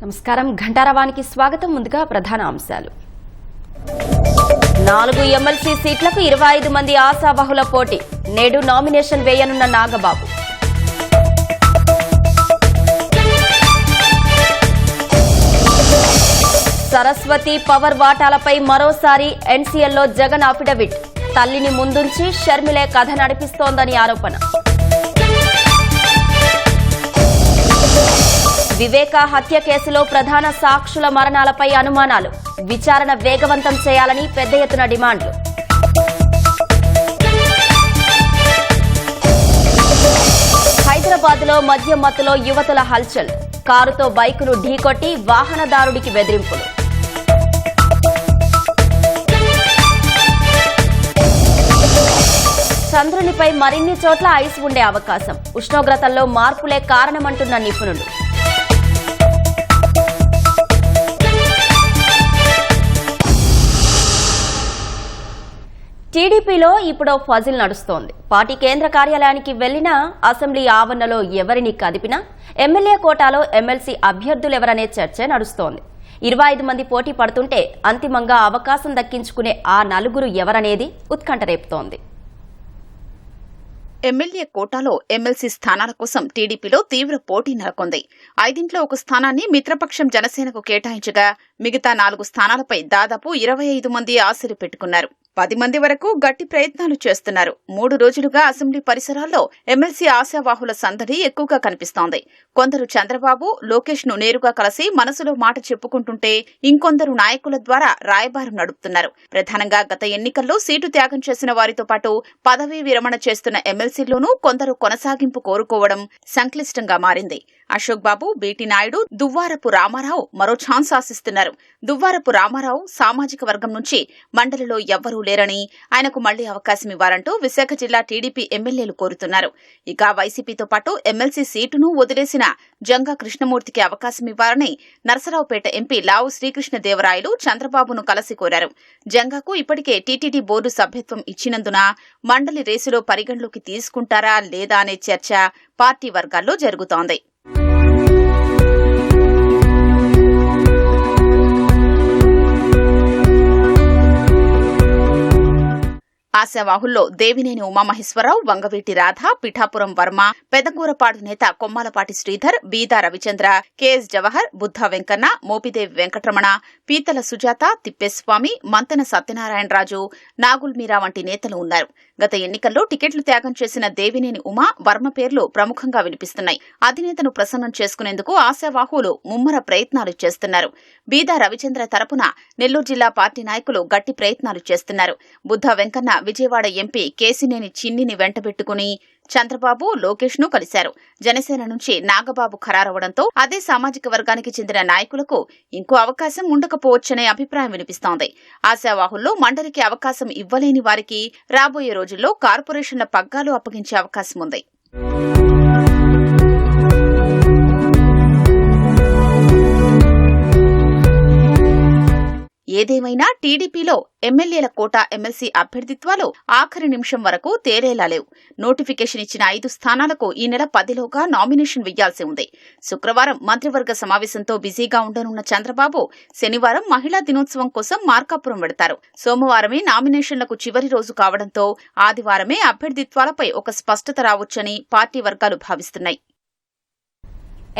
నమస్కారం ఘంటారావానికి స్వాగతం. ముందుగా ప్రధాన అంశాలు. 4 ఎమ్మెల్సీ సీట్లకు 25 మంది ఆశావహుల పోటీ. నేడు నామినేషన్ వేయనున్న నాగబాబు. సరస్వతి పవర్ వాటాలపై మరోసారి ఎన్సీఎల్లో జగన్ అఫిడవిట్. తల్లిని ముందుంచి షర్మిలే కథ నడిపిస్తోందని ఆరోపణ. వివేక హత్య కేసులో ప్రధాన సాక్షుల మరణాలపై అనుమానాలు. విచారణ వేగవంతం చేయాలని పెద్ద ఎత్తున డిమాండ్లు. హైదరాబాద్ లో మద్యం మత్తులో యువతుల హల్చల్. కారుతో బైకును ఢీకొట్టి వాహనదారుడికి బెదిరింపులు. చంద్రునిపై మరిన్ని చోట్ల ఐస్ ఉండే అవకాశం. ఉష్ణోగ్రతల్లో మార్పులే కారణమంటున్న నిపుణులు. టీడీపీలో ఇప్పుడు ఫజిల్ నడుస్తోంది. పార్టీ కేంద్ర కార్యాలయానికి వెళ్లినా, అసెంబ్లీ ఆవరణలో ఎవరిని కదిపినా ఎమ్మెల్యే కోటాలో ఎమ్మెల్సీ అభ్యర్థులెవరనే చర్చ నడుస్తోంది. 25 మంది పోటీ పడుతుంటే అంతిమంగా అవకాశం దక్కించుకునే ఆ నలుగురు ఎవరనేది ఉత్కంఠ రేపుతోంది. ఎమ్మెల్యే కోటాలో ఎమ్మెల్సీ స్థానాల కోసం టీడీపీలో తీవ్ర పోటీ నెలకొంది. 5 ఒక స్థానాన్ని మిత్రపక్షం జనసేనకు కేటాయించగా మిగతా 4 స్థానాలపై దాదాపు 25 మంది ఆశలు పెట్టుకున్నారు. 10 మంది వరకు గట్టి ప్రయత్నాలు చేస్తున్నారు. 3 రోజులుగా అసెంబ్లీ పరిసరాల్లో ఎమ్మెల్సీ ఆశావాహుల సందడి ఎక్కువగా కనిపిస్తోంది. కొందరు చంద్రబాబు, లోకేష్ ను నేరుగా కలిసి మనసులో మాట చెప్పుకుంటుంటే, ఇంకొందరు నాయకుల ద్వారా రాయబారం నడుపుతున్నారు. ప్రధానంగా గత ఎన్నికల్లో సీటు త్యాగం చేసిన వారితో పాటు పదవీ విరమణ చేస్తున్న ఎమ్మెల్సీల్లోనూ కొందరు కొనసాగింపు కోరుకోవడం సంక్లిష్టంగా మారింది. అశోక్ బాబు, బీటీ నాయుడు, దువ్వారపు రామారావు మరో ఛాన్స్ ఆశిస్తున్నారు. దువ్వారపు రామారావు సామాజిక వర్గం నుంచి మండలిలో ఎవ్వరూ లేరని, ఆయనకు మళ్లీ అవకాశం ఇవ్వాలంటూ విశాఖ జిల్లా టీడీపీ ఎమ్మెల్యేలు కోరుతున్నారు. ఇక వైసీపీతో పాటు ఎమ్మెల్సీ సీటును వదిలేసిన జంగా కృష్ణమూర్తికి అవకాశం ఇవ్వాలని నరసరావుపేట ఎంపీ లావు శ్రీకృష్ణదేవరాయలు చంద్రబాబును కలిసి కోరారు. జంగాకు ఇప్పటికే టీటీడీ బోర్డు సభ్యత్వం ఇచ్చినందున మండలి రేసులో పరిగణలోకి తీసుకుంటారా లేదా అనే చర్చ పార్టీ వర్గాల్లో జరుగుతోంది. ఆశావాహుల్లో దేవినేని ఉమామహేశ్వరరావు, వంగవీటి రాధ, పిఠాపురం వర్మ, పెదకూరపాడు నేత కొమ్మాలపాటి శ్రీధర్, బీదా రవిచంద్ర, కెఎస్ జవహర్, బుద్ధా వెంకన్న, మోపిదేవి వెంకటరమణ, పీతల సుజాత, తిప్పేస్వామి, మంతెన సత్యనారాయణరాజు, నాగుల్ మీరా వంటి నేతలు ఉన్నారు. గత ఎన్నికల్లో టికెట్లు త్యాగం చేసిన దేవినేని ఉమా, వర్మ పేర్లు ప్రముఖంగా వినిపిస్తున్నాయి. అధినేతను ప్రసన్నం చేసుకునేందుకు ఆశావాహులు ముమ్మర ప్రయత్నాలు చేస్తున్నారు. బీదా రవిచంద్ర తరపున నెల్లూరు జిల్లా పార్టీ నాయకులు గట్టి ప్రయత్నాలు చేస్తున్నారు. బుద్ధా వెంకన్న విజయవాడ ఎంపీ కేసినేని చిన్నిని వెంటబెట్టుకుని చంద్రబాబు, లోకేష్ ను కలిశారు. జనసేన నుంచి నాగబాబు ఖరారవడంతో అదే సామాజిక వర్గానికి చెందిన నాయకులకు ఇంకో అవకాశం ఉండకపోవచ్చనే అభిప్రాయం వినిపిస్తోంది. ఆశావాహుల్లో మండలికి అవకాశం ఇవ్వలేని వారికి రాబోయే రోజుల్లో కార్పొరేషన్ల పగ్గాలు అప్పగించే అవకాశం ఉంది. ఏదేమైనా టీడీపీలో ఎమ్మెల్యేల కోటా ఎమ్మెల్సీ అభ్యర్థిత్వాలు ఆఖరి నిమిషం వరకు తేరేలా లేవు. నోటిఫికేషన్ ఇచ్చిన 5 స్థానాలకు ఈ నెల 10లోగా నామినేషన్ వెయ్యాల్సి ఉంది. శుక్రవారం మంత్రివర్గ సమావేశంతో బిజీగా ఉండనున్న చంద్రబాబు శనివారం మహిళా దినోత్సవం కోసం మార్కాపురం వెడతారు. సోమవారమే నామినేషన్లకు చివరి రోజు కావడంతో ఆదివారమే అభ్యర్థిత్వాలపై ఒక స్పష్టత రావొచ్చని పార్టీ వర్గాలు భావిస్తున్నాయి.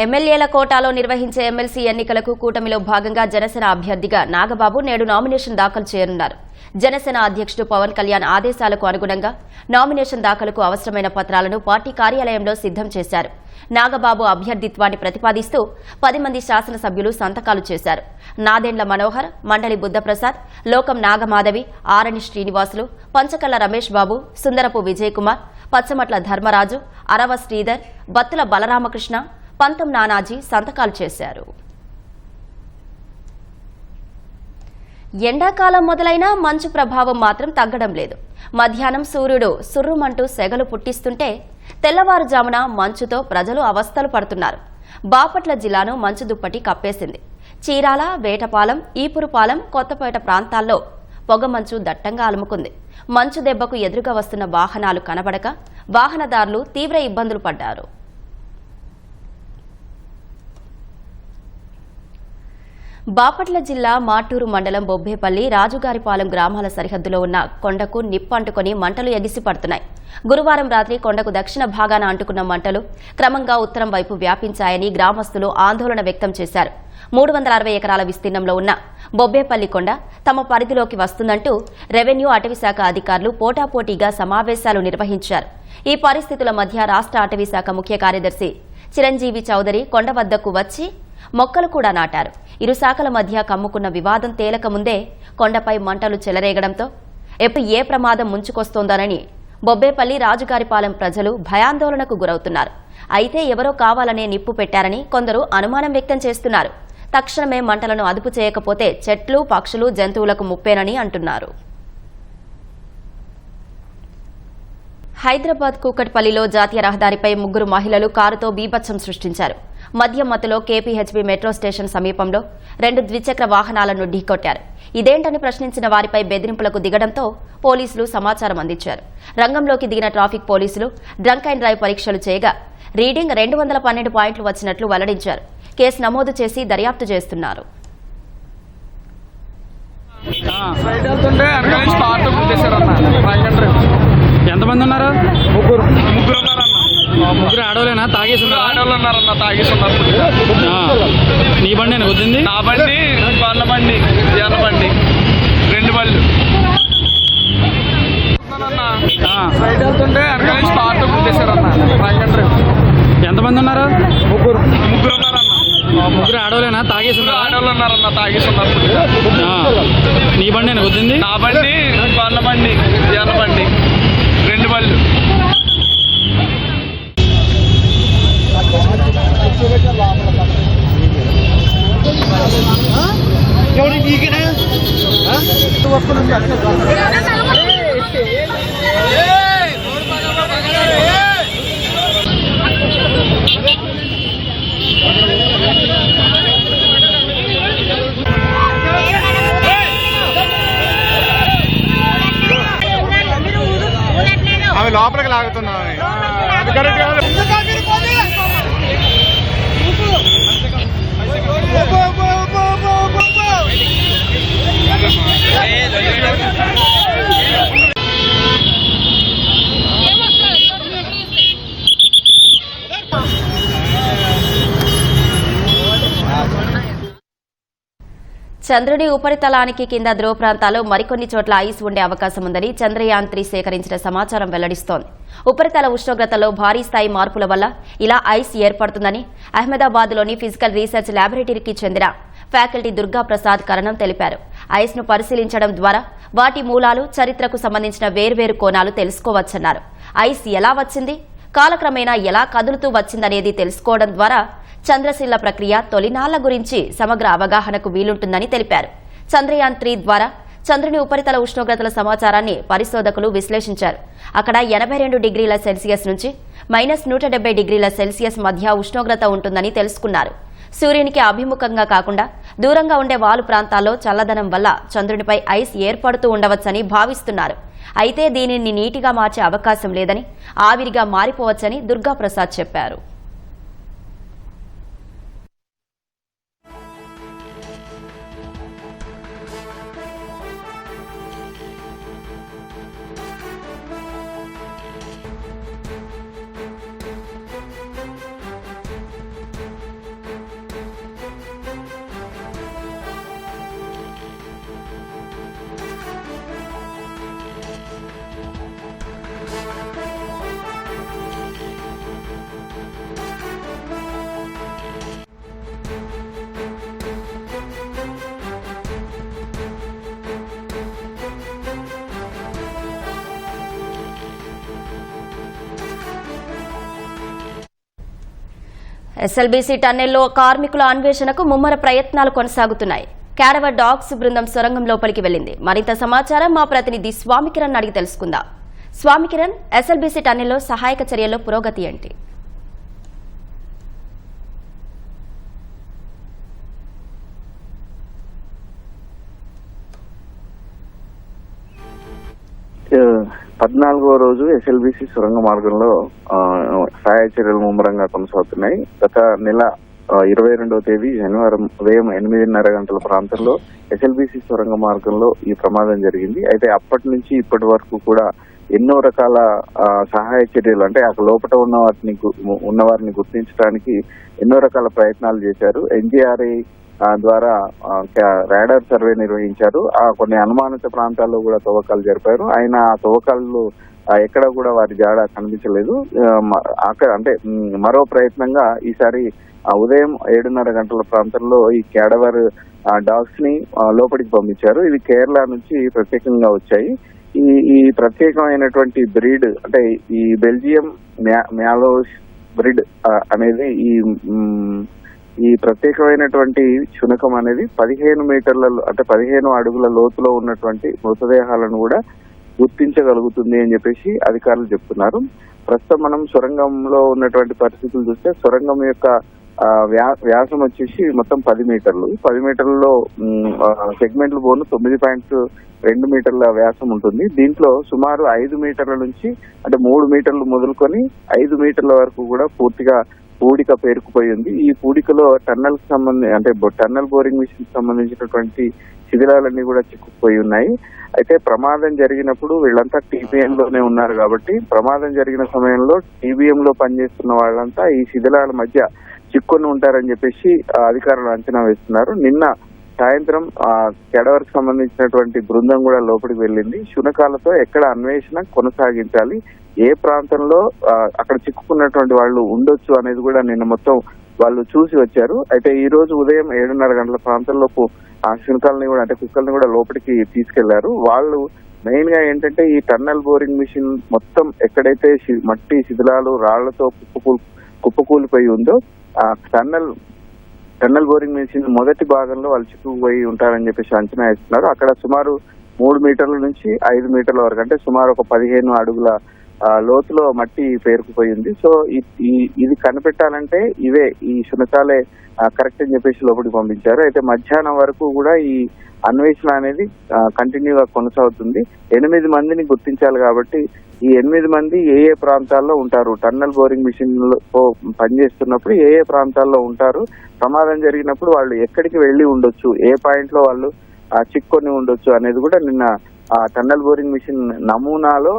ఎమ్మెల్యేల కోటాలో నిర్వహించే ఎమ్మెల్సీ ఎన్నికలకు కూటమిలో భాగంగా జనసేన అభ్యర్థిగా నాగబాబు నేడు నామినేషన్ దాఖలు చేయనున్నారు. జనసేన అధ్యక్షుడు పవన్ కళ్యాణ్ ఆదేశాలకు అనుగుణంగా నామినేషన్ దాఖలుకు అవసరమైన పత్రాలను పార్టీ కార్యాలయంలో సిద్దం చేశారు. నాగబాబు అభ్యర్థిత్వాన్ని ప్రతిపాదిస్తూ 10 మంది శాసనసభ్యులు సంతకాలు చేశారు. నాదెండ్ల మనోహర్, మండలి బుద్ధప్రసాద్, లోకం నాగమాధవి, ఆరణి శ్రీనివాసులు, పంచకల్ల రమేష్ బాబు, సుందరపు విజయ్ కుమార్, పచ్చమట్ల ధర్మరాజు, అరవ శ్రీధర్, బత్తుల బలరామకృష్ణ, పంతం నానాజీ సంతకాలు చేశారు. ఎండాకాలం మొదలైనా మంచు ప్రభావం మాత్రం తగ్గడం లేదు. మధ్యాహ్నం సూర్యుడు సుర్రుమంటూ సెగలు పుట్టిస్తుంటే తెల్లవారుజామున మంచుతో ప్రజలు అవస్థలు పడుతున్నారు. బాపట్ల జిల్లాను మంచు దుప్పటి కప్పేసింది. చీరాల, వేటపాలెం, ఈపురుపాలెం, కొత్తపేట ప్రాంతాల్లో పొగమంచు దట్టంగా అలుముకుంది. మంచు దెబ్బకు ఎదురుగా వస్తున్న వాహనాలు కనబడక వాహనదారులు తీవ్ర ఇబ్బందులు పడ్డారు. బాపట్ల జిల్లా మాటూరు మండలం బొబ్బేపల్లి రాజుగారిపాలెం గ్రామాల సరిహద్దులో ఉన్న కొండకు నిప్పంటుకొని మంటలు ఎగిసిపడుతున్నాయి. గురువారం రాత్రి కొండకు దక్షిణ భాగాన అంటుకున్న మంటలు క్రమంగా ఉత్తరం వైపు వ్యాపించాయని గ్రామస్తులు ఆందోళన వ్యక్తం చేశారు. 360 ఎకరాల విస్తీర్ణంలో ఉన్న బొబ్బేపల్లి కొండ తమ పరిధిలోకి వస్తుందంటూ రెవెన్యూ అటవీశాఖ అధికారులు పోటాపోటీగా సమావేశాలు నిర్వహించారు. ఈ పరిస్థితుల మధ్య రాష్ట్ర అటవీశాఖ ముఖ్య కార్యదర్శి చిరంజీవి చౌదరి కొండ వద్దకు వచ్చి మొక్కలు కూడా నాటారు. ఇరు శాఖల మధ్య కమ్ముకున్న వివాదం తేలకముందే కొండపై మంటలు చెలరేగడంతో ఎప్పుడు ఏ ప్రమాదం ముంచుకొస్తోందోనని బొబ్బేపల్లి రాజుగారిపాలెం ప్రజలు భయాందోళనకు గురవుతున్నారు. అయితే ఎవరో కావాలనే నిప్పు పెట్టారని కొందరు అనుమానం వ్యక్తం చేస్తున్నారు. తక్షణమే మంటలను అదుపు చేయకపోతే చెట్లు, పక్షులు, జంతువులకు ముప్పేనని అంటున్నారు. హైదరాబాద్ కూకట్పల్లిలో జాతీయ రహదారిపై 3 మహిళలు కారుతో బీభత్సం సృష్టించారు. మద్యం మత్తులో కేపీహెచ్బీ మెట్రో స్టేషన్ సమీపంలో 2 ద్విచక్ర వాహనాలను ఢీకొట్టారు. ఇదేంటని ప్రశ్నించిన వారిపై బెదిరింపులకు దిగడంతో పోలీసులు సమాచారం అందించారు. రంగంలోకి దిగిన ట్రాఫిక్ పోలీసులు డ్రంక్ అండ్ డ్రైవ్ పరీక్షలు చేయగా రీడింగ్ 212 పాయింట్లు వచ్చినట్లు వెల్లడించారు. కేసు నమోదు చేసి దర్యాప్తు చేస్తున్నారు. ఎంతమంది ఉన్నారు? ముగ్గురు ఉన్నారన్న. ముగ్గురు ఆడవాళ్ళేనా? తాగేసి ఆడవాళ్ళు ఉన్నారన్న, తాగేసి ఉన్నారు. నీ బండి నేను గుద్దింది? నా బండి, వాళ్ళ బండి, ఎర్ర బండి, 2 బళ్ళు. రైట్ వెళ్తుంటే వెనకాల నుంచి కార్తో గుద్దేశారన్న. ఎంతమంది ఉన్నారు? ముగ్గురు ఉన్నారన్న. ముగ్గురు ఆడవాళ్ళేనా? తాగేసి ఆడవాళ్ళు ఉన్నారన్న, తాగేసి ఉన్నారు. నీ బండి నేను గుద్దింది? నా బండి, వాళ్ళ బండి, ఎర్ర బండి, 2 బళ్ళు. అవి లోపలికి లాగుతున్నావు. చంద్రుడి ఉపరితలానికి కింద ధ్రువ ప్రాంతాల్లో మరికొన్ని చోట్ల ఐస్ ఉండే అవకాశం ఉందని చంద్రయాన్-3 సేకరించిన సమాచారం వెల్లడిస్తోంది. ఉపరితల ఉష్ణోగ్రతలో భారీ స్థాయి మార్పుల వల్ల ఇలా ఐస్ ఏర్పడుతుందని అహ్మదాబాద్లోని ఫిజికల్ రీసెర్చ్ ల్యాబొరేటరీకి చెందిన ఫ్యాకల్టీ దుర్గా ప్రసాద్ కరణం తెలిపారు. ఐస్ ను పరిశీలించడం ద్వారా వాటి మూలాలు, చరిత్రకు సంబంధించిన వేర్వేరు కోణాలు తెలుసుకోవచ్చన్నారు. ఐస్ ఎలా వచ్చింది, కాలక్రమేణా ఎలా కదులుతూ వచ్చిందనేది తెలుసుకోవడం ద్వారా చంద్రశిల ప్రక్రియ తొలినాళ్ల గురించి సమగ్ర అవగాహనకు వీలుంటుందని తెలిపారు. చంద్రయాన్-3 ద్వారా చంద్రుని ఉపరితల ఉష్ణోగ్రతల సమాచారాన్ని పరిశోధకులు విశ్లేషించారు. అక్కడ 82 డిగ్రీల సెల్సియస్ నుంచి -170 డిగ్రీల సెల్సియస్ మధ్య ఉష్ణోగ్రత ఉంటుందని తెలుసుకున్నారు. సూర్యునికి అభిముఖంగా కాకుండా దూరంగా ఉండే వాలు ప్రాంతాల్లో చల్లదనం వల్ల చంద్రునిపై ఐస్ ఏర్పడుతూ ఉండవచ్చని భావిస్తున్నారు. అయితే దీనిని నీటిగా మార్చే అవకాశం లేదని, ఆవిరిగా మారిపోవచ్చని దుర్గా ప్రసాద్ చెప్పారు. ఎస్ఎల్బీసీ టన్నెల్లో కార్మికుల అన్వేషణకు ముమ్మర ప్రయత్నాలు కొనసాగుతున్నాయి. క్యాడవర్ డాగ్స్ బృందం సొరంగం లోపలికి వెళ్లింది. మరింత సమాచారం మా ప్రతినిధి స్వామికిరణ్ అడిగి తెలుసుకుందాం. స్వామికిరణ్, ఎస్ఎల్బీసీ టన్నెల్లో సహాయక చర్యల్లో పురోగతి ఏంటి? పద్నాలుగో రోజు ఎస్ఎల్బీసీ సొరంగ మార్గంలో సహాయ చర్యలు ముమ్మరంగా కొనసాగుతున్నాయి. గత నెల 22వ తేదీ శనివారం ఉదయం 8:30 గంటల ప్రాంతంలో ఎస్ఎల్బిసి సొరంగ మార్గంలో ఈ ప్రమాదం జరిగింది. అయితే అప్పటి నుంచి ఇప్పటి వరకు కూడా ఎన్నో రకాల సహాయ చర్యలు, అంటే అక్కడ లోపల ఉన్న వారిని గుర్తించడానికి ఎన్నో రకాల ప్రయత్నాలు చేశారు. ఎన్డీఆర్ఐ ద్వారా రాడార్ సర్వే నిర్వహించారు. కొన్ని అనుమానిత ప్రాంతాల్లో కూడా తవ్వకాలు జరిపారు. ఆయన ఆ తవ్వకాల్లో ఎక్కడ కూడా వారి జాడ కనిపించలేదు. అక్కడ అంటే మరో ప్రయత్నంగా ఈసారి ఉదయం 7:30 గంటల ప్రాంతంలో ఈ క్యాడవర్ డాగ్స్ ని లోపలికి పంపించారు. ఇవి కేరళ నుంచి ప్రత్యేకంగా వచ్చాయి. ఈ ప్రత్యేకమైనటువంటి బ్రీడ్, అంటే ఈ బెల్జియం మ్యాలోస్ బ్రీడ్ అనేది ఈ ప్రత్యేకమైనటువంటి శునకం అనేది 15 మీటర్ల అంటే 15 అడుగుల లోతులో ఉన్నటువంటి మృతదేహాలను కూడా గుర్తించగలుగుతుంది అని చెప్పేసి అధికారులు చెప్తున్నారు. ప్రస్తుతం మనం సొరంగంలో ఉన్నటువంటి పరిస్థితులు చూస్తే సొరంగం యొక్క వ్యాసం వచ్చేసి మొత్తం 10 మీటర్లు. 10 మీటర్లలో సెగ్మెంట్లు పోను 9.2 మీటర్ల వ్యాసం ఉంటుంది. దీంట్లో సుమారు 5 మీటర్ల నుంచి అంటే 3 మీటర్లు మొదలుకొని 5 మీటర్ల వరకు కూడా పూర్తిగా పూడిక పేరుకుపోయి ఉంది. ఈ పూడికలో టన్నల్ బోరింగ్ మిషన్ సంబంధించినటువంటి శిథిలాలన్నీ కూడా చిక్కుకుపోయి ఉన్నాయి. అయితే ప్రమాదం జరిగినప్పుడు వీళ్ళంతా టీబీఎం లోనే ఉన్నారు కాబట్టి ప్రమాదం జరిగిన సమయంలో టీబీఎం లో పనిచేస్తున్న వాళ్ళంతా ఈ శిథిలాల మధ్య చిక్కుని ఉంటారని చెప్పేసి అధికారులు అంచనా వేస్తున్నారు. నిన్న సాయంత్రం కెడవర్ కి సంబంధించినటువంటి బృందం కూడా లోపలికి వెళ్ళింది. శునకాలతో ఎక్కడ అన్వేషణ కొనసాగించాలి, ఏ ప్రాంతంలో అక్కడ చిక్కుకున్నటువంటి వాళ్ళు ఉండొచ్చు అనేది కూడా నిన్న మొత్తం వాళ్ళు చూసి వచ్చారు. అయితే ఈ రోజు ఉదయం 7:30 గంటల ప్రాంతంలోపు ఆ శునకాలని కూడా అంటే కుక్కల్ని కూడా లోపలికి తీసుకెళ్లారు. వాళ్ళు మెయిన్ గా ఏంటంటే ఈ టన్నల్ బోరింగ్ మిషన్ మొత్తం ఎక్కడైతే మట్టి శిథిలాలు రాళ్లతో కుప్పకూలిపోయి ఉందో ఆ టన్నల్ బోరింగ్ మిషన్ మొదటి భాగంలో వాళ్ళు చిక్కుకుపోయి ఉంటారని చెప్పేసి అంచనా వేస్తున్నారు. అక్కడ సుమారు 3 మీటర్ల నుంచి 5 మీటర్ల వరకు అంటే సుమారు ఒక 15 అడుగుల లోతులో మట్టి పేరుకుపోయింది. సో ఇది కనిపెట్టాలంటే ఈ శునకాలే కరెక్ట్ అని చెప్పేసి లోపలికి పంపించారు. అయితే మధ్యాహ్నం వరకు కూడా ఈ అన్వేషణ అనేది కంటిన్యూగా కొనసాగుతుంది. 8 మందిని గుర్తించాలి కాబట్టి ఈ 8 మంది ఏ ప్రాంతాల్లో ఉంటారు, టన్నల్ బోరింగ్ మిషన్ లో పనిచేస్తున్నప్పుడు ఏ ప్రాంతాల్లో ఉంటారు, ప్రమాదం జరిగినప్పుడు వాళ్ళు ఎక్కడికి వెళ్లి ఉండొచ్చు, ఏ పాయింట్ లో వాళ్ళు చిక్కుకొని ఉండొచ్చు అనేది కూడా నిన్న టన్నల్ బోరింగ్ మిషన్ నమూనాలో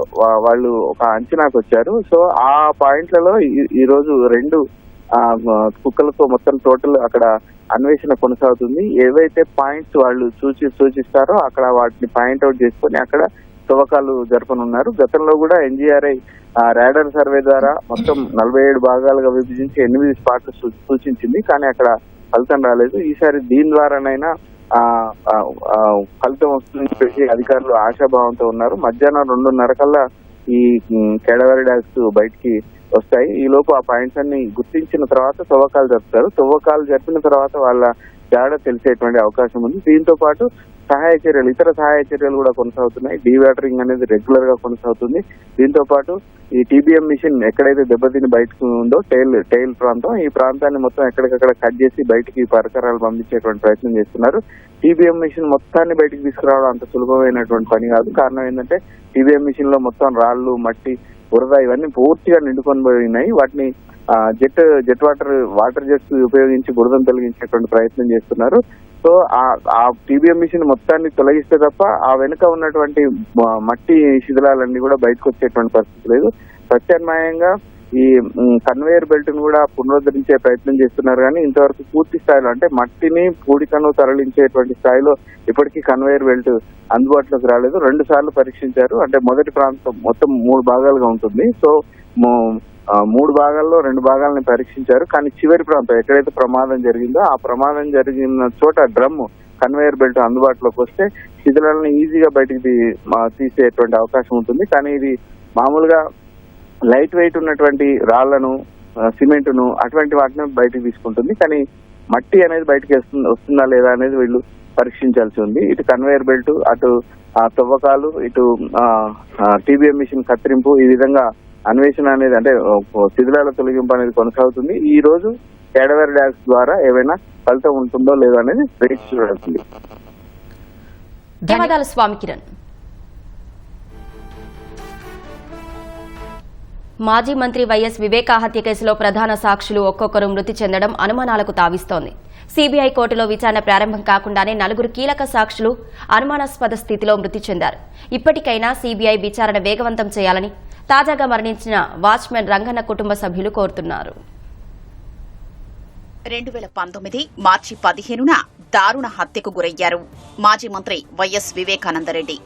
వాళ్ళు ఒక అంచనాకు వచ్చారు. సో ఆ పాయింట్లలో ఈ రోజు 2 కుక్కలతో మొత్తం టోటల్ అక్కడ అన్వేషణ కొనసాగుతుంది. ఏవైతే పాయింట్స్ వాళ్ళు సూచిస్తారో అక్కడ వాటిని పాయింట్అవుట్ చేసుకొని అక్కడ తవ్వకాలు జరపనున్నారు. గతంలో కూడా ఎన్డీఆర్ఐ రాడార్ సర్వే ద్వారా మొత్తం 47 భాగాలుగా విభజించి 8 స్పాట్లు సూచించింది. కానీ అక్కడ ఫలితం రాలేదు. ఈసారి దీని ద్వారానైనా ఫలితం వస్తుందని చెప్పేసి అధికారులు ఆశాభావంతో ఉన్నారు. మధ్యాహ్నం 2:30 కల్లా ఈ కేడవరి డాగ్స్ బయటికి వస్తాయి. ఈ లోపు ఆ పాయింట్స్ అన్ని గుర్తించిన తర్వాత తవ్వకాలు జరుపుతారు. తవ్వకాలు జరిపిన తర్వాత వాళ్ళ జాడ తెలిసేటువంటి అవకాశం ఉంది. దీంతో పాటు ఇతర సహాయ చర్యలు కూడా కొనసాగుతున్నాయి. డీవాటరింగ్ అనేది రెగ్యులర్ గా కొనసాగుతుంది. దీంతో పాటు ఈ టీబీఎం మిషన్ ఎక్కడైతే దెబ్బతిని బయటకు ఉందో టైల్ ప్రాంతం, ఈ ప్రాంతాన్ని మొత్తం ఎక్కడికక్కడ కట్ చేసి బయటికి పరికరాలు పంపించేటువంటి ప్రయత్నం చేస్తున్నారు. టీబీఎం మిషన్ మొత్తాన్ని బయటికి తీసుకురావడం అంత సులభమైనటువంటి పని కాదు. కారణం ఏంటంటే టీబీఎం మిషన్ లో మొత్తం రాళ్లు, మట్టి, బురద ఇవన్నీ పూర్తిగా నిండుకొని పోయినాయి. వాటిని జెట్ వాటర్ జెట్స్ ఉపయోగించి బురదను తొలగించేటువంటి ప్రయత్నం చేస్తున్నారు. సో ఆ టీబీఎం మిషన్ మొత్తాన్ని తొలగిస్తే తప్ప ఆ వెనుక ఉన్నటువంటి మట్టి శిథిలాలన్నీ కూడా బయటకు వచ్చేటువంటి పరిస్థితి లేదు. ప్రత్యామ్నాయంగా ఈ కన్వేయర్ బెల్ట్ ను కూడా పునరుద్ధరించే ప్రయత్నం చేస్తున్నారు. కానీ ఇంతవరకు పూర్తి స్థాయిలో అంటే మట్టిని పూడికను తరలించేటువంటి స్థాయిలో ఇప్పటికీ కన్వేయర్ బెల్ట్ అందుబాటులోకి రాలేదు. 2 సార్లు పరీక్షించారు. అంటే మొదటి ప్రాంతం మొత్తం 3 భాగాలుగా ఉంటుంది. సో 3 భాగాల్లో 2 భాగాలని పరీక్షించారు. కానీ చివరి ప్రాంతం ఎక్కడైతే ప్రమాదం జరిగిందో ఆ ప్రమాదం జరిగిన చోట కన్వేయర్ బెల్ట్ అందుబాటులోకి వస్తే శిథిలాలను ఈజీగా బయటికి తీసేటువంటి అవకాశం ఉంటుంది. కానీ ఇది మామూలుగా లైట్ వెయిట్ ఉన్నటువంటి రాళ్లను, సిమెంట్ను అటువంటి వాటిని బయటికి తీసుకుంటుంది. కానీ మట్టి అనేది బయటకి వస్తుందా లేదా అనేది వీళ్ళు పరీక్షించాల్సి ఉంది. ఇటు కన్వేయర్ బెల్ట్, అటు తవ్వకాలు, ఇటు టీబీఎం మిషన్ కత్తిరింపు, ఈ విధంగా అన్వేషణ అనేది అంటే శిథిలాల తొలగింపు అనేది కొనసాగుతుంది. ఈ రోజు కేడవర్ డాగ్స్ ద్వారా ఏమైనా ఫలితం ఉంటుందో లేదో అనేది వేచి చూడాల్సింది. ధన్యవాదాలు స్వామి కిరణ్. మాజీ మంత్రి వైఎస్ వివేకా హత్య కేసులో ప్రధాన సాక్షులు ఒక్కొక్కరు మృతి చెందడం అనుమానాలకు తావిస్తోంది. సీబీఐ కోర్టులో విచారణ ప్రారంభం కాకుండానే 4 కీలక సాక్షులు అనుమానాస్పద స్థితిలో మృతి చెందారు. ఇప్పటికైనా సీబీఐ విచారణ వేగవంతం చేయాలని తాజాగా మరణించిన వాచ్మెన్ రంగన్న కుటుంబ సభ్యులు కోరుతున్నారు. 2019 మార్చి 15న దారుణ హత్యకు గురయ్యారు మాజీ మంత్రి వైఎస్ వివేకానందరెడ్డి.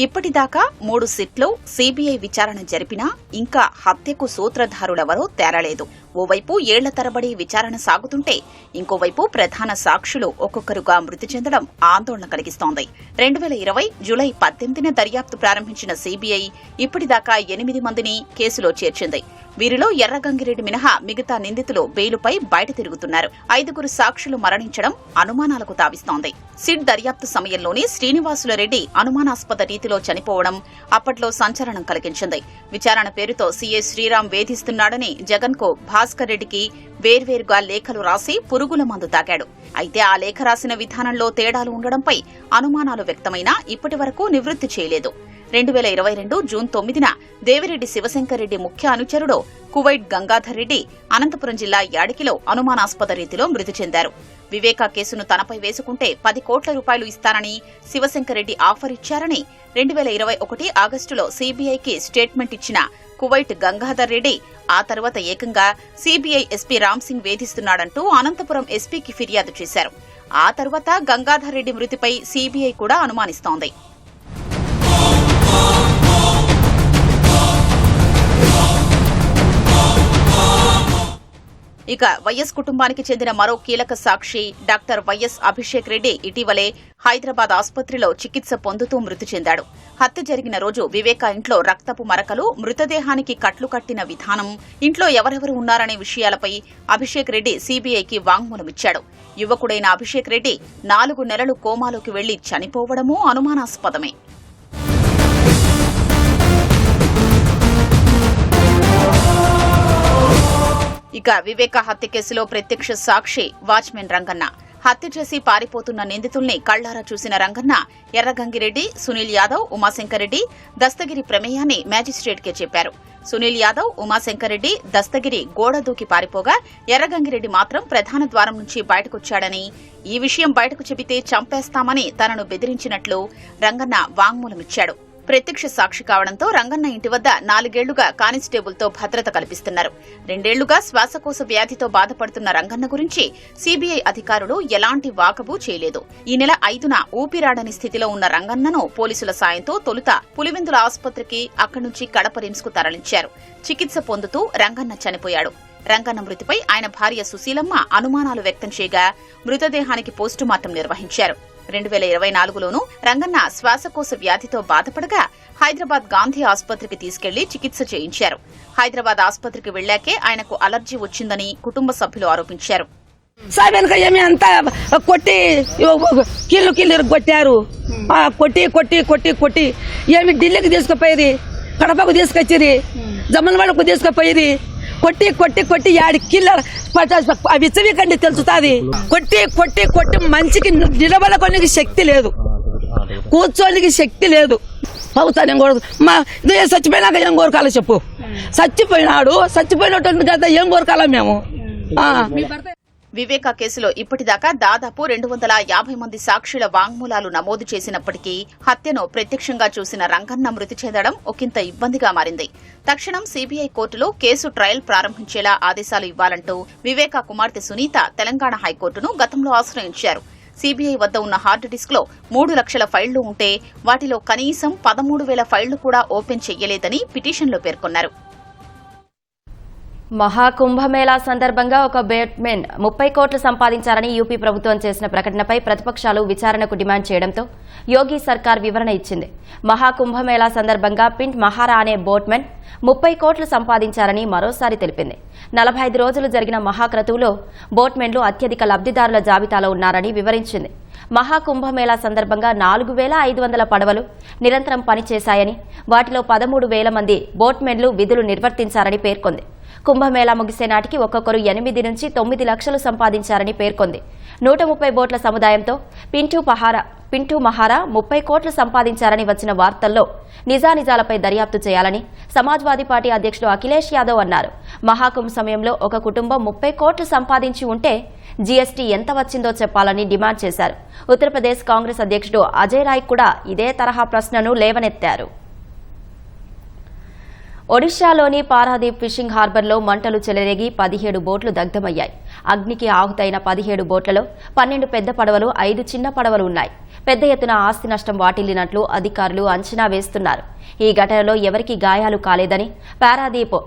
ఇప్పటిదాకా 3 సిట్లు సీబీఐ విచారణ జరిపినా ఇంకా హత్యకు సూత్రధారులెవరో తేరలేదు. ఓవైపు ఏళ్ల తరబడి విచారణ సాగుతుంటే ఇంకోవైపు ప్రధాన సాక్షులు ఒక్కొక్కరుగా మృతి చెందడం ఆందోళన కలిగిస్తోంది. 2020 జూలై 18న దర్యాప్తు ప్రారంభించిన సీబీఐ ఇప్పటిదాకా 8 మందిని కేసులో చేర్చింది. వీరిలో ఎర్రగంగిరెడ్డి మినహా మిగతా నిందితులు బెయిలుపై బయట తిరుగుతున్నారు. 5 సాక్షులు మరణించడం అనుమానాలకు తావిస్తోంది. సిట్ దర్యాప్తు సమయంలోనే శ్రీనివాసులరెడ్డి అనుమానాస్పద రీతిలో చనిపోవడం అప్పట్లో సంచలనం కలిగించింది. విచారణ పేరుతో సీఐ శ్రీరామ్ వేధిస్తున్నాడని జగన్ కు భాస్కర్ రెడ్డికి వేర్వేరుగా లేఖలు రాసి పురుగుల మందు తాగాడు. అయితే ఆ లేఖ రాసిన విధానంలో తేడాలు ఉండడంపై అనుమానాలు వ్యక్తమైనా ఇప్పటి వరకు నివృత్తి చేయలేదు. 2022 జూన్ 9న దేవిరెడ్డి శివశంకర్రెడ్డి ముఖ్య అనుచరుడు కువైట్ గంగాధర్ రెడ్డి అనంతపురం జిల్లా యాడికిలో అనుమానాస్పద రీతిలో మృతి చెందారు. వివేకా కేసును తనపై వేసుకుంటే 10 కోట్ల రూపాయలు ఇస్తానని శివశంకర్రెడ్డి ఆఫర్ ఇచ్చారని 2021 ఆగస్టులో సీబీఐకి స్టేట్మెంట్ ఇచ్చిన కువైట్ గంగాధర్ రెడ్డి ఆ తర్వాత ఏకంగా సీబీఐ ఎస్పీ రామ్ సింగ్ వేధిస్తున్నాడంటూ అనంతపురం ఎస్పీకి ఫిర్యాదు చేశారు. ఆ తర్వాత గంగాధర్ రెడ్డి మృతిపై సీబీఐ కూడా అనుమానిస్తోంది. ఇక వైఎస్ కుటుంబానికి చెందిన మరో కీలక సాక్షి డాక్టర్ వైఎస్ అభిషేక్ రెడ్డి ఇటీవలే హైదరాబాద్ ఆసుపత్రిలో చికిత్స పొందుతూ మృతి చెందాడు. హత్య జరిగిన రోజు వివేకా ఇంట్లో రక్తపు మరకలు, మృతదేహానికి కట్లు కట్టిన విధానం, ఇంట్లో ఎవరెవరు ఉన్నారనే విషయాలపై అభిషేక్ రెడ్డి సీబీఐకి వాంగ్మూలమిచ్చాడు. యువకుడైన అభిషేక్ రెడ్డి 4 నెలలు కోమాలోకి వెళ్లి చనిపోవడమూ అనుమానాస్పదమే. ఇక వివేకా హత్య కేసులో ప్రత్యక్ష సాక్షి వాచ్మెన్ రంగన్న. హత్య చేసి పారిపోతున్న నిందితుల్ని కళ్లారా చూసిన రంగన్న ఎర్రగంగిరెడ్డి, సునీల్ యాదవ్, ఉమాశంకర్రెడ్డి దస్తగిరి ప్రమేయాన్ని మ్యాజిస్ట్రేట్కే చెప్పారు. సునీల్ యాదవ్, ఉమాశంకర్రెడ్డి దస్తగిరి గోడ దూకి పారిపోగా ఎర్రగంగిరెడ్డి మాత్రం ప్రధాన ద్వారం నుంచి బయటకొచ్చాడని, ఈ విషయం బయటకు చెబితే చంపేస్తామని తనను బెదిరించినట్లు రంగన్న వాంగ్మూలమిచ్చాడు. ప్రత్యక్ష సాక్షి కావడంతో రంగన్న ఇంటి వద్ద 4 ఏళ్లుగా కానిస్టేబుల్తో భద్రత కల్పిస్తున్నారు. 2 ఏళ్లుగా శ్వాసకోశ వ్యాధితో బాధపడుతున్న రంగన్న గురించి సీబీఐ అధికారులు ఎలాంటి వాకబు చేయలేదు. ఈ నెల 5న ఊపిరాడని స్థితిలో ఉన్న రంగన్నను పోలీసుల సాయంతో తొలుత పులివెందుల ఆసుపత్రికి, అక్కడి నుంచి కడప రిమ్స్ కు తరలించారు. చికిత్స పొందుతూ రంగన్న చనిపోయాడు. రంగన్న మృతిపై ఆయన భార్య సుశీలమ్మ అనుమానాలు వ్యక్తం చేయగా మృతదేహానికి పోస్టుమార్టం నిర్వహించారు. 2024లోనూ రంగన్న శ్వాసకోశ వ్యాధితో బాధపడగా హైదరాబాద్ గాంధీ ఆసుపత్రికి తీసుకెళ్లి చికిత్స చేయించారు. హైదరాబాద్ ఆసుపత్రికి వెళ్లాకే ఆయనకు అలర్జీ వచ్చిందని కుటుంబ సభ్యులు ఆరోపించారు. వెనక ఏమి అంతా కొట్టి కిల్లు కొట్టారు. కొట్టి కొట్టి కొట్టి కొట్టి ఏమి ఢిల్లీకి తీసుకుపోయేది, కడపకు తీసుకొచ్చేది, జమ్మలవాడకు తీసుకుపోయేది. కొట్టి కొట్టి కొట్టి 7 కిల్లర్ విచ్చవికండి తెలుస్తుంది. కొట్టి కొట్టి కొట్టి మంచికి నిలబడడానికి శక్తి లేదు, కూర్చోనికి శక్తి లేదు. అవుతాను ఏం కోరు మా చచ్చిపోయినాక ఏం కోరుకాలో చెప్పు. చచ్చిపోయినటువంటి కదా ఏం కోరుకాలా మేము. వివేకా కేసులో ఇప్పటిదాకా దాదాపు 250 మంది సాక్షుల వాంగ్మూలాలు నమోదు చేసినప్పటికీ హత్యను ప్రత్యక్షంగా చూసిన రంగన్న మృతి చెందడం ఒకంత ఇబ్బందిగా మారింది. తక్షణం సీబీఐ కోర్టులో కేసు ట్రయల్ ప్రారంభించేలా ఆదేశాలు ఇవ్వాలంటూ వివేకా కుమార్తె సునీత తెలంగాణ హైకోర్టును గతంలో ఆశ్రయించారు. సీబీఐ వద్ద ఉన్న హార్డ్ డిస్క్ లో 3 లక్షల ఫైళ్లు ఉంటే వాటిలో కనీసం 13,000 ఫైళ్లు కూడా ఓపెన్ చెయ్యలేదని పిటిషన్లో పేర్కొన్నారు. మహాకుంభమేళా సందర్భంగా ఒక బేట్మెన్ 30 కోట్లు సంపాదించారని యూపీ ప్రభుత్వం చేసిన ప్రకటనపై ప్రతిపక్షాలు విచారణకు డిమాండ్ చేయడంతో యోగి సర్కార్ వివరణ ఇచ్చింది. మహాకుంభమేళా సందర్భంగా పింట్ మహారా అనే బోట్మెన్ 30 కోట్లు సంపాదించారని మరోసారి తెలిపింది. 45 రోజులు జరిగిన మహాక్రతువులో బోట్మెన్లు అత్యధిక లబ్ధిదారుల జాబితాలో ఉన్నారని వివరించింది. మహాకుంభమేళా సందర్భంగా 4,500 పడవలు నిరంతరం పనిచేశాయని, వాటిలో 13,000 మంది బోట్మెన్లు విధులు నిర్వర్తించారని పేర్కొంది. కుంభమేళా ముగిసే నాటికి ఒక్కొక్కరు 8 నుంచి 9 లక్షలు సంపాదించారని పేర్కొంది. 130 బోట్ల సముదాయంతో పింటూ మహారా 30 కోట్లు సంపాదించారని వచ్చిన వార్తల్లో నిజానిజాలపై దర్యాప్తు చేయాలని సమాజ్వాదీ పార్టీ అధ్యక్షుడు అఖిలేష్ యాదవ్ అన్నారు. మహాకుంభ్ సమయంలో ఒక కుటుంబం 30 కోట్లు సంపాదించి ఉంటే జీఎస్టీ ఎంత వచ్చిందో చెప్పాలని డిమాండ్ చేశారు. ఉత్తరప్రదేశ్ కాంగ్రెస్ అధ్యక్షుడు అజయ్ రాయ్ కూడా ఇదే తరహా ప్రశ్నను లేవనెత్తారు. ఒడిశాలోని పారాదీప్ ఫిషింగ్ హార్బర్లో మంటలు చెలరేగి 17 బోట్లు దగ్ధమయ్యాయి. అగ్నికి ఆహుతైన 17 బోట్లలో 12 పెద్ద పడవలు, 5 చిన్న పడవలు ఉన్నాయి. పెద్ద ఎత్తున ఆస్తి నష్టం వాటిల్లినట్లు అధికారులు అంచనా వేస్తున్నారు. ఈ ఘటనలో ఎవరికీ గాయాలు కాలేదని పారాదీప్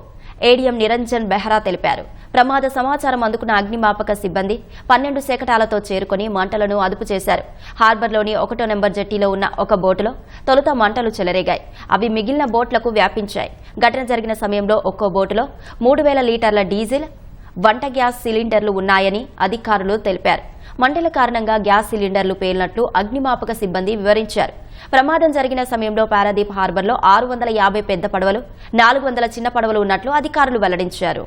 ఏడీఎం నిరంజన్ బెహ్రా తెలిపారు. ప్రమాద సమాచారం అందుకున్న అగ్నిమాపక సిబ్బంది 12 శకటాలతో చేరుకుని మంటలను అదుపు చేశారు. హార్బర్లోని 1 నెంబర్ జెట్టీలో ఉన్న ఒక బోటులో తొలుత మంటలు చెలరేగాయి. అవి మిగిలిన బోట్లకు వ్యాపించాయి. ఘటన జరిగిన సమయంలో ఒక్కో బోటులో 3000 లీటర్ల డీజిల్, వంట గ్యాస్ సిలిండర్లు ఉన్నాయని అధికారులు తెలిపారు. మంటల కారణంగా గ్యాస్ సిలిండర్లు పేలినట్లు అగ్నిమాపక సిబ్బంది వివరించారు. ప్రమాదం జరిగిన సమయంలో పారాదీప్ హార్బర్లో 650 పెద్ద పడవలు, 400 చిన్న పడవలు ఉన్నట్లు అధికారులు వెల్లడించారు.